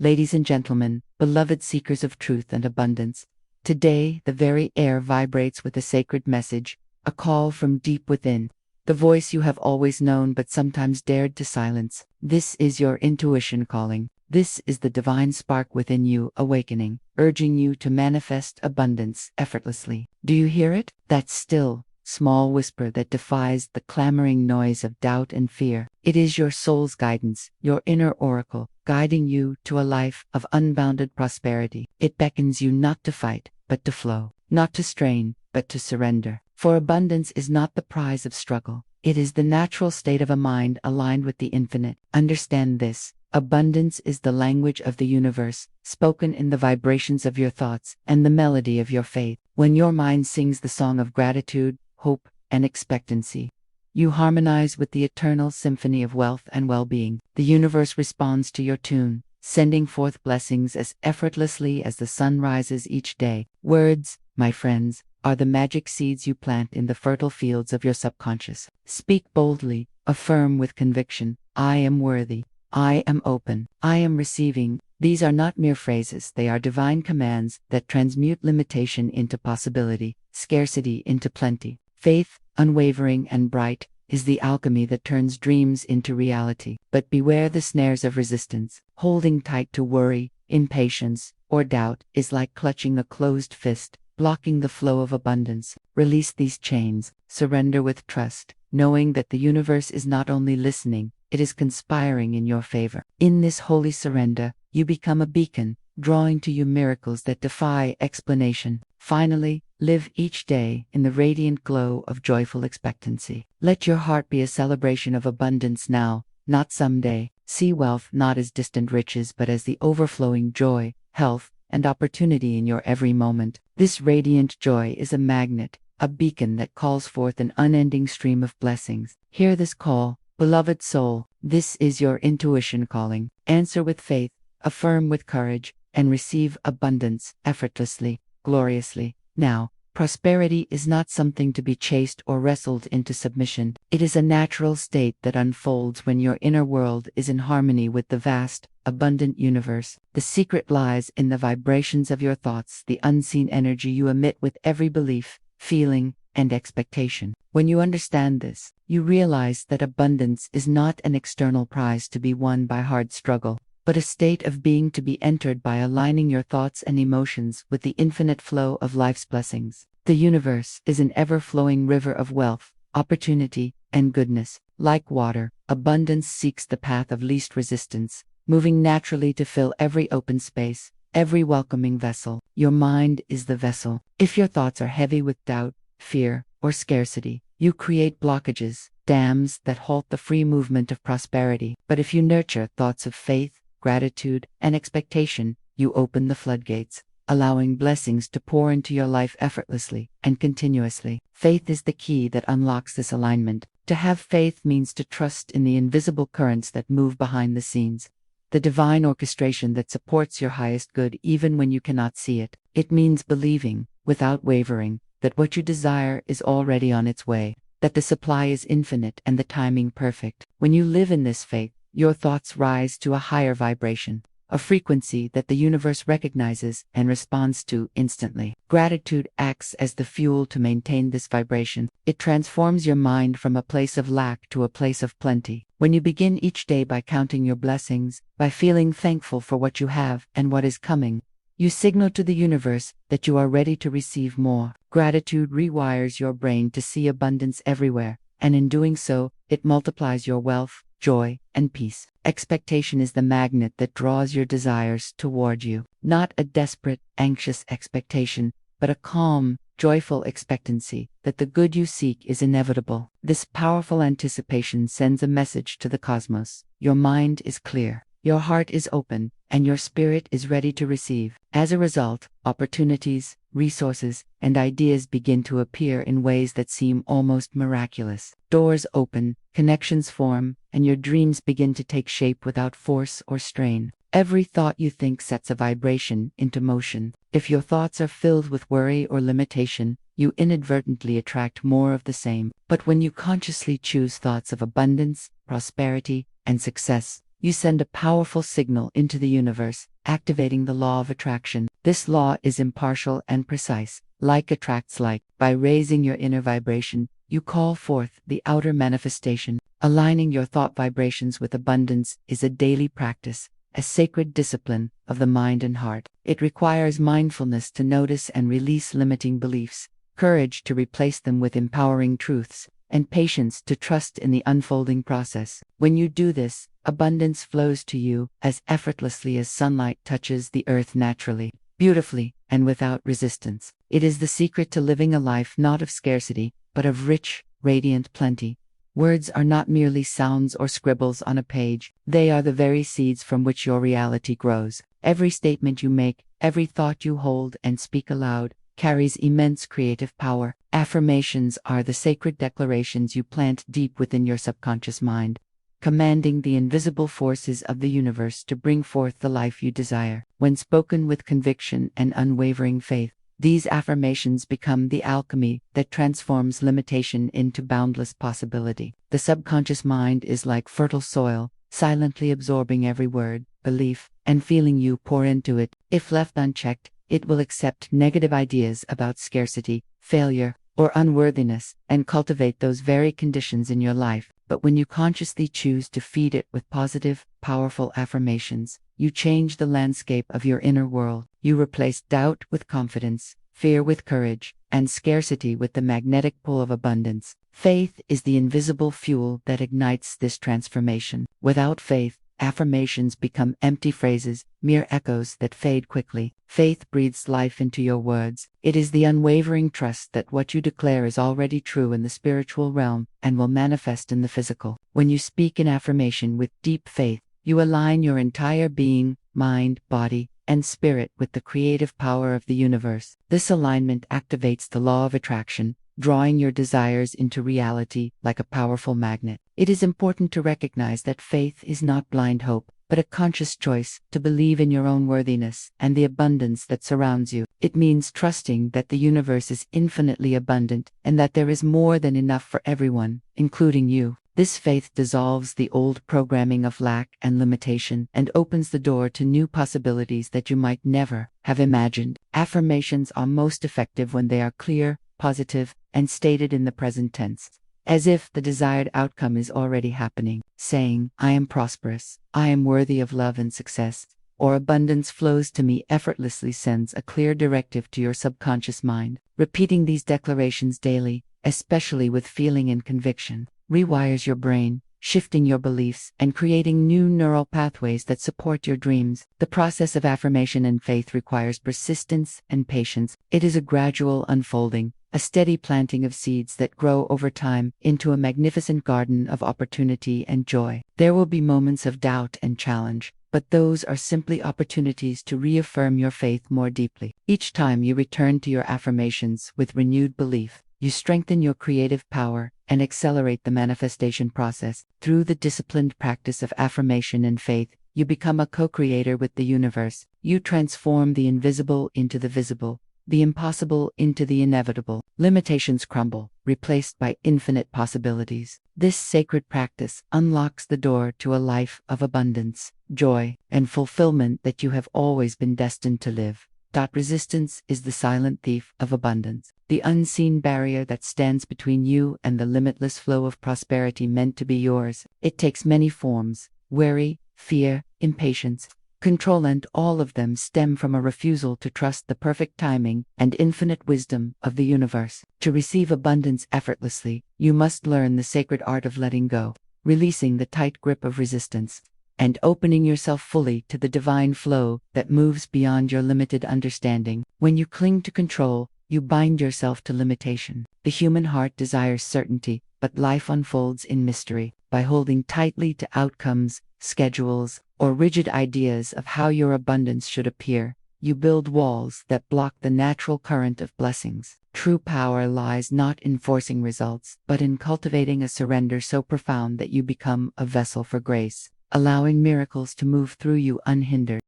Ladies and gentlemen, beloved seekers of truth and abundance, today the very air vibrates with a sacred message, a call from deep within, the voice you have always known but sometimes dared to silence. This is your intuition calling. This is the divine spark within you awakening, urging you to manifest abundance effortlessly. Do you hear it? That still, small whisper that defies the clamoring noise of doubt and fear. It is your soul's guidance, your inner oracle, guiding you to a life of unbounded prosperity. It beckons you not to fight, but to flow, not to strain, but to surrender. For abundance is not the prize of struggle. It is the natural state of a mind aligned with the infinite. Understand this. Abundance is the language of the universe, spoken in the vibrations of your thoughts and the melody of your faith. When your mind sings the song of gratitude, hope, and expectancy, you harmonize with the eternal symphony of wealth and well-being. The universe responds to your tune, sending forth blessings as effortlessly as the sun rises each day. Words, my friends, are the magic seeds you plant in the fertile fields of your subconscious. Speak boldly, affirm with conviction, I am worthy, I am open, I am receiving. These are not mere phrases, they are divine commands that transmute limitation into possibility, scarcity into plenty. Faith, unwavering and bright, is the alchemy that turns dreams into reality. But beware the snares of resistance. Holding tight to worry, impatience, or doubt is like clutching a closed fist, blocking the flow of abundance. Release these chains, surrender with trust, knowing that the universe is not only listening, it is conspiring in your favor. In this holy surrender, you become a beacon, drawing to you miracles that defy explanation. Finally, live each day in the radiant glow of joyful expectancy. Let your heart be a celebration of abundance now, not someday. See wealth not as distant riches but as the overflowing joy, health, and opportunity in your every moment. This radiant joy is a magnet, a beacon that calls forth an unending stream of blessings. Hear this call, beloved soul. This is your intuition calling. Answer with faith, affirm with courage, and receive abundance effortlessly, gloriously. Now, prosperity is not something to be chased or wrestled into submission. It is a natural state that unfolds when your inner world is in harmony with the vast, abundant universe. The secret lies in the vibrations of your thoughts, the unseen energy you emit with every belief, feeling, and expectation. When you understand this, you realize that abundance is not an external prize to be won by hard struggle, but a state of being to be entered by aligning your thoughts and emotions with the infinite flow of life's blessings. The universe is an ever-flowing river of wealth, opportunity, and goodness. Like water, abundance seeks the path of least resistance, moving naturally to fill every open space, every welcoming vessel. Your mind is the vessel. If your thoughts are heavy with doubt, fear, or scarcity, you create blockages, dams that halt the free movement of prosperity. But if you nurture thoughts of faith, gratitude, and expectation, you open the floodgates, allowing blessings to pour into your life effortlessly and continuously. Faith is the key that unlocks this alignment. To have faith means to trust in the invisible currents that move behind the scenes, the divine orchestration that supports your highest good even when you cannot see it. It means believing, without wavering, that what you desire is already on its way, that the supply is infinite and the timing perfect. When you live in this faith, your thoughts rise to a higher vibration, a frequency that the universe recognizes and responds to instantly. Gratitude acts as the fuel to maintain this vibration. It transforms your mind from a place of lack to a place of plenty. When you begin each day by counting your blessings, by feeling thankful for what you have and what is coming, you signal to the universe that you are ready to receive more. Gratitude rewires your brain to see abundance everywhere, and in doing so, it multiplies your wealth, joy, and peace. Expectation is the magnet that draws your desires toward you. Not a desperate, anxious expectation, but a calm, joyful expectancy that the good you seek is inevitable. This powerful anticipation sends a message to the cosmos. Your mind is clear, your heart is open, and your spirit is ready to receive. As a result, opportunities, resources, and ideas begin to appear in ways that seem almost miraculous. Doors open, connections form, and your dreams begin to take shape without force or strain. Every thought you think sets a vibration into motion. If your thoughts are filled with worry or limitation, you inadvertently attract more of the same. But when you consciously choose thoughts of abundance, prosperity, and success, you send a powerful signal into the universe, activating the law of attraction. This law is impartial and precise. Like attracts like. By raising your inner vibration, you call forth the outer manifestation. Aligning your thought vibrations with abundance is a daily practice, a sacred discipline of the mind and heart. It requires mindfulness to notice and release limiting beliefs, courage to replace them with empowering truths, and patience to trust in the unfolding process. When you do this, abundance flows to you as effortlessly as sunlight touches the earth naturally, beautifully, and without resistance. It is the secret to living a life not of scarcity, but of rich, radiant plenty. Words are not merely sounds or scribbles on a page, they are the very seeds from which your reality grows. Every statement you make, every thought you hold and speak aloud, carries immense creative power. Affirmations are the sacred declarations you plant deep within your subconscious mind, commanding the invisible forces of the universe to bring forth the life you desire. When spoken with conviction and unwavering faith, these affirmations become the alchemy that transforms limitation into boundless possibility. The subconscious mind is like fertile soil, silently absorbing every word, belief, and feeling you pour into it. If left unchecked, it will accept negative ideas about scarcity, failure, or unworthiness, and cultivate those very conditions in your life. But when you consciously choose to feed it with positive, powerful affirmations, you change the landscape of your inner world. You replace doubt with confidence, fear with courage, and scarcity with the magnetic pull of abundance. Faith is the invisible fuel that ignites this transformation. Without faith, affirmations become empty phrases, mere echoes that fade quickly. Faith breathes life into your words. It is the unwavering trust that what you declare is already true in the spiritual realm and will manifest in the physical. When you speak in affirmation with deep faith, you align your entire being, mind, body, and spirit with the creative power of the universe. This alignment activates the law of attraction, drawing your desires into reality like a powerful magnet. It is important to recognize that faith is not blind hope, but a conscious choice to believe in your own worthiness and the abundance that surrounds you. It means trusting that the universe is infinitely abundant and that there is more than enough for everyone, including you. This faith dissolves the old programming of lack and limitation and opens the door to new possibilities that you might never have imagined. Affirmations are most effective when they are clear, positive, and stated in the present tense, as if the desired outcome is already happening. Saying, "I am prosperous, I am worthy of love and success," or "abundance flows to me effortlessly," sends a clear directive to your subconscious mind. Repeating these declarations daily, especially with feeling and conviction, rewires your brain, shifting your beliefs and creating new neural pathways that support your dreams. The process of affirmation and faith requires persistence and patience. It is a gradual unfolding, a steady planting of seeds that grow over time into a magnificent garden of opportunity and joy. There will be moments of doubt and challenge, but those are simply opportunities to reaffirm your faith more deeply. Each time you return to your affirmations with renewed belief, you strengthen your creative power and accelerate the manifestation process. Through the disciplined practice of affirmation and faith, you become a co-creator with the universe. You transform the invisible into the visible, the impossible into the inevitable. Limitations crumble, replaced by infinite possibilities. This sacred practice unlocks the door to a life of abundance, joy, and fulfillment that you have always been destined to live. Resistance is the silent thief of abundance, the unseen barrier that stands between you and the limitless flow of prosperity meant to be yours. It takes many forms: worry, fear, impatience, control, and all of them stem from a refusal to trust the perfect timing and infinite wisdom of the universe. To receive abundance effortlessly, you must learn the sacred art of letting go, releasing the tight grip of resistance, and opening yourself fully to the divine flow that moves beyond your limited understanding. When you cling to control, you bind yourself to limitation. The human heart desires certainty, but life unfolds in mystery. By holding tightly to outcomes, schedules, or rigid ideas of how your abundance should appear, you build walls that block the natural current of blessings. True power lies not in forcing results, but in cultivating a surrender so profound that you become a vessel for grace, allowing miracles to move through you unhindered.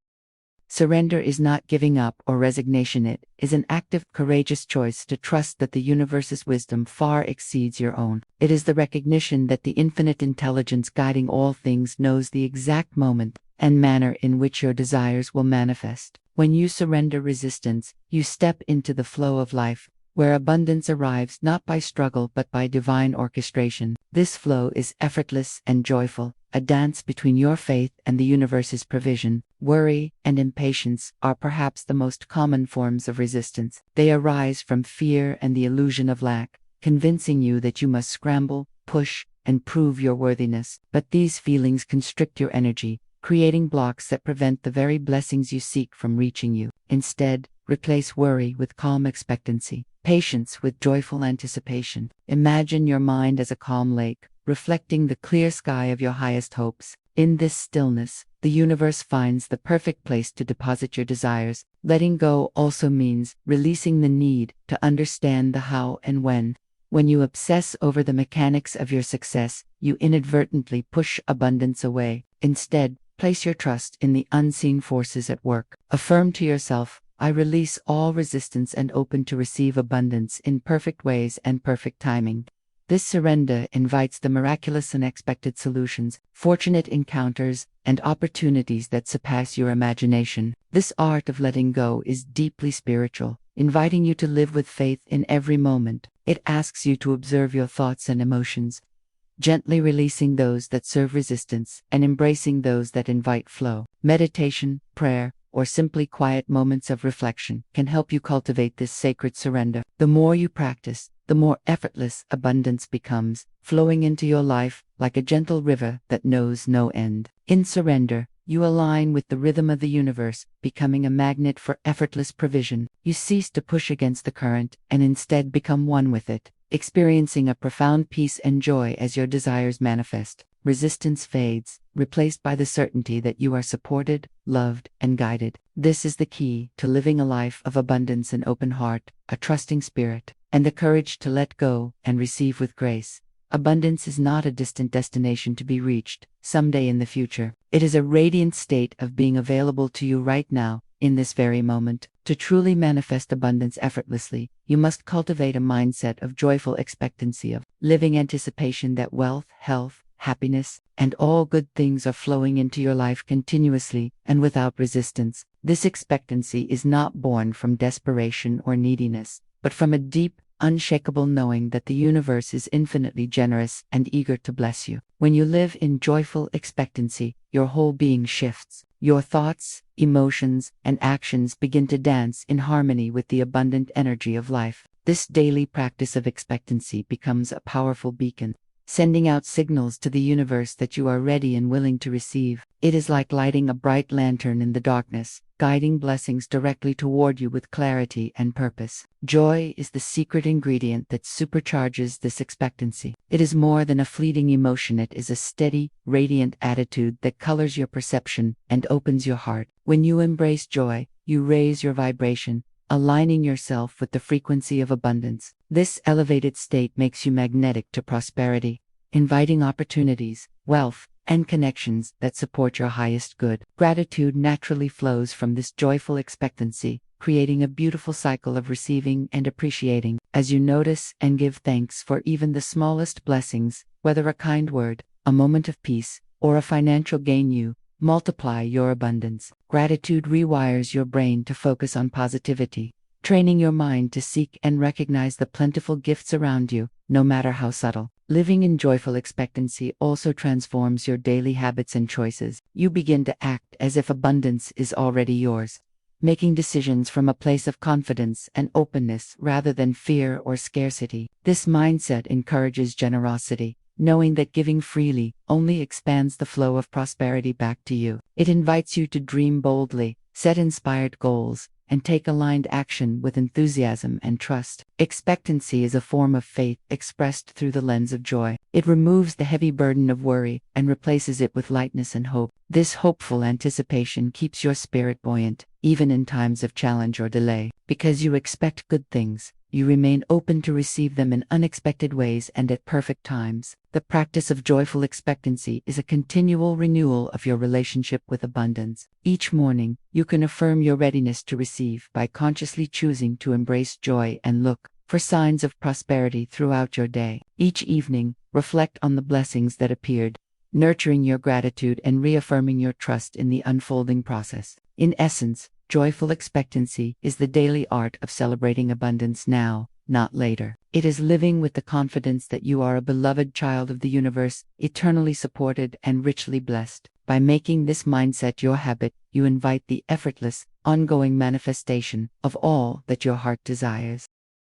Surrender is not giving up or resignation. It is an active, courageous choice to trust that the universe's wisdom far exceeds your own. It is the recognition that the infinite intelligence guiding all things knows the exact moment and manner in which your desires will manifest. When you surrender resistance, you step into the flow of life, where abundance arrives not by struggle but by divine orchestration. This flow is effortless and joyful, a dance between your faith and the universe's provision. Worry and impatience are perhaps the most common forms of resistance. They arise from fear and the illusion of lack, convincing you that you must scramble, push, and prove your worthiness. But these feelings constrict your energy, creating blocks that prevent the very blessings you seek from reaching you. Instead, replace worry with calm expectancy, patience with joyful anticipation. Imagine your mind as a calm lake, reflecting the clear sky of your highest hopes. In this stillness, the universe finds the perfect place to deposit your desires. Letting go also means releasing the need to understand the how and when. When you obsess over the mechanics of your success, you inadvertently push abundance away. Instead, place your trust in the unseen forces at work. Affirm to yourself, I release all resistance and open to receive abundance in perfect ways and perfect timing. This surrender invites the miraculous unexpected solutions, fortunate encounters, and opportunities that surpass your imagination. This art of letting go is deeply spiritual, inviting you to live with faith in every moment. It asks you to observe your thoughts and emotions, gently releasing those that serve resistance and embracing those that invite flow. Meditation, prayer, or simply quiet moments of reflection can help you cultivate this sacred surrender. The more you practice, the more effortless abundance becomes, flowing into your life like a gentle river that knows no end. In surrender, you align with the rhythm of the universe, becoming a magnet for effortless provision. You cease to push against the current and instead become one with it, experiencing a profound peace and joy as your desires manifest. Resistance fades, replaced by the certainty that you are supported, loved, and guided. This is the key to living a life of abundance, an open heart, a trusting spirit, and the courage to let go and receive with grace. Abundance is not a distant destination to be reached someday in the future. It is a radiant state of being available to you right now, in this very moment. To truly manifest abundance effortlessly, you must cultivate a mindset of joyful expectancy, of living anticipation that wealth, health, happiness, and all good things are flowing into your life continuously and without resistance. This expectancy is not born from desperation or neediness, but from a deep, unshakable knowing that the universe is infinitely generous and eager to bless you. When you live in joyful expectancy, your whole being shifts. Your thoughts, emotions, and actions begin to dance in harmony with the abundant energy of life. This daily practice of expectancy becomes a powerful beacon, sending out signals to the universe that you are ready and willing to receive. It is like lighting a bright lantern in the darkness, guiding blessings directly toward you with clarity and purpose. Joy is the secret ingredient that supercharges this expectancy. It is more than a fleeting emotion. It is a steady, radiant attitude that colors your perception and opens your heart. When you embrace joy, you raise your vibration, aligning yourself with the frequency of abundance. This elevated state makes you magnetic to prosperity, inviting opportunities, wealth, and connections that support your highest good. Gratitude naturally flows from this joyful expectancy, creating a beautiful cycle of receiving and appreciating. As you notice and give thanks for even the smallest blessings, whether a kind word, a moment of peace, or a financial gain, you multiply your abundance. Gratitude rewires your brain to focus on positivity, training your mind to seek and recognize the plentiful gifts around you, no matter how subtle. Living in joyful expectancy also transforms your daily habits and choices. You begin to act as if abundance is already yours, making decisions from a place of confidence and openness rather than fear or scarcity. This mindset encourages generosity, knowing that giving freely only expands the flow of prosperity back to you. It invites you to dream boldly, set inspired goals, and take aligned action with enthusiasm and trust. Expectancy is a form of faith expressed through the lens of joy. It removes the heavy burden of worry and replaces it with lightness and hope. This hopeful anticipation keeps your spirit buoyant, even in times of challenge or delay. Because you expect good things, you remain open to receive them in unexpected ways and at perfect times. The practice of joyful expectancy is a continual renewal of your relationship with abundance. Each morning, you can affirm your readiness to receive by consciously choosing to embrace joy and look for signs of prosperity throughout your day. Each evening, reflect on the blessings that appeared, nurturing your gratitude and reaffirming your trust in the unfolding process. In essence, joyful expectancy is the daily art of celebrating abundance now, not later. It is living with the confidence that you are a beloved child of the universe, eternally supported and richly blessed. By making this mindset your habit, you invite the effortless, ongoing manifestation of all that your heart desires.